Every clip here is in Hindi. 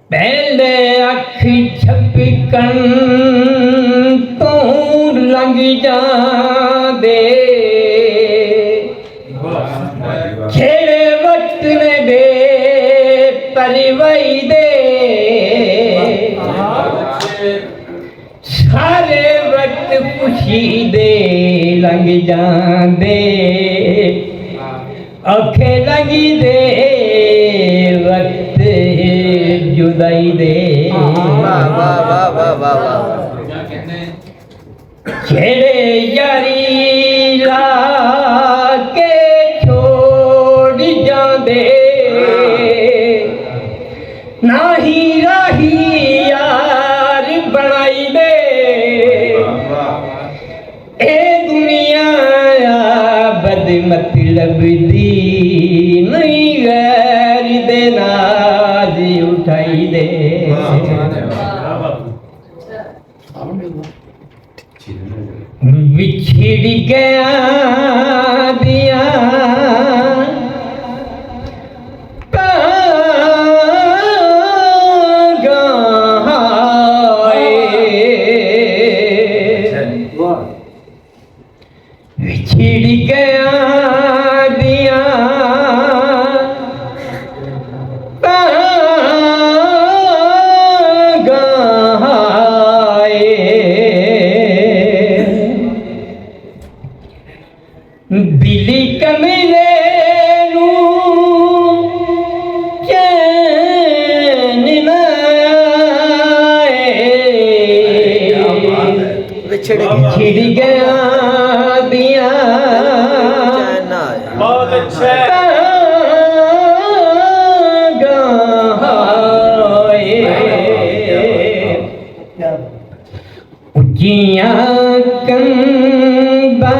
पहले अख झपकन तो लंघ जांदे छेड़े वक्त ने दे परिवई दे सारे वक्त खुशी दे लंघ जांदे अखे लंघी दे वक्त जुदाई दे छेड़े यारी ला के छोड़ जांदे नाही राही यार बनाई दे ए दुनिया बद मतलब दी नहीं गैर दे नाज उठाई दे बिछड़ गया दिया बिछड़ गया दिया बिली कमले नू चैन न आए बिछड़ गया दिया बहुत अच्छे उचिया कंदा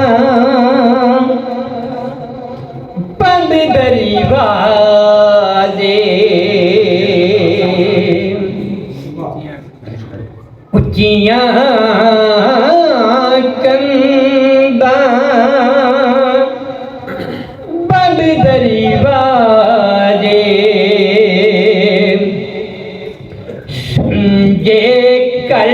बंद दरवाजे उचिया कंदा बंद दरवाजे समझे कर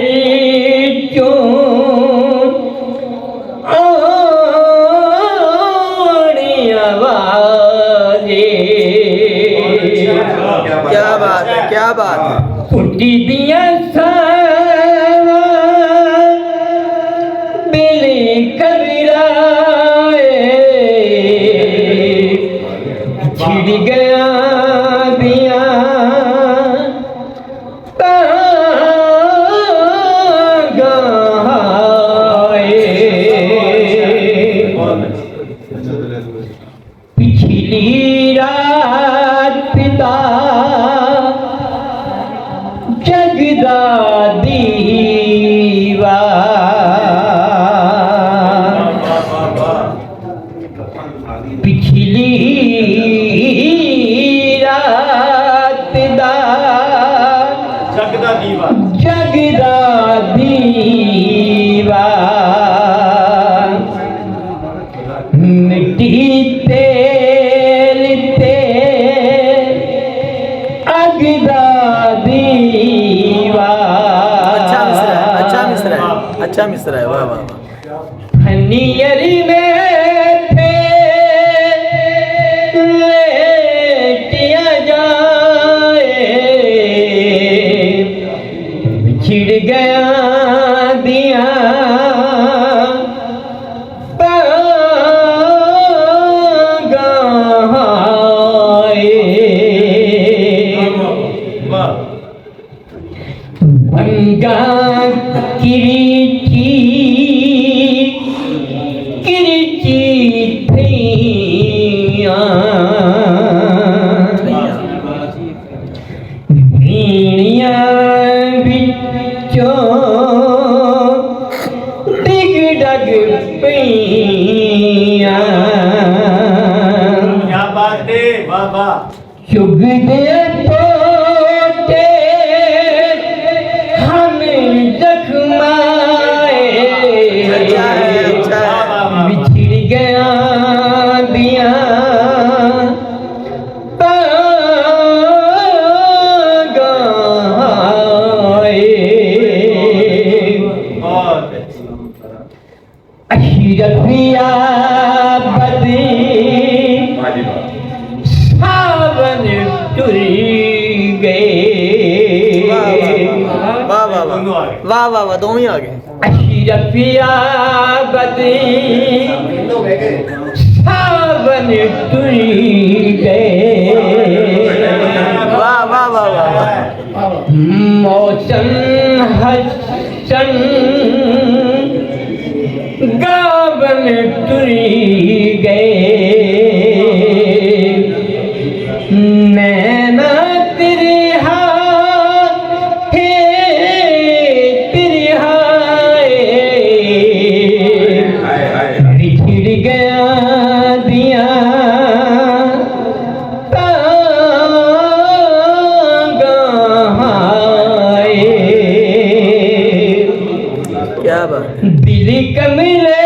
क्या बात है उठी दिया सावा बिली कबराए छिड़ गया दिया पिछली रात दा जगदा दीवा पिछली रात दा जगदा दीवा मिट्टी तेल ते अगदा दीवा अच्छा मिस्र है वाह वाह फनियरी में थे किया जाए बिछड़ गया दिया बंगा किरीची थैया भीड़िया बिचों डिग डग पैया क्या बात है वाह वाह चुग दे पोटे हम जख्माए बिछड़ गया दिया सावन टुरी गए वाह वाह वाह दोनों आ गए। वाह वाह वाह दोनों ही आ गए अशरफिया बदे सावन टुरी गए वाह वाह वाह वाह मौसम हसन गावन टुरी गए नैना तेरे हाथ तेरे हाय बिछड़ गया दिया क्या बात दिल कमले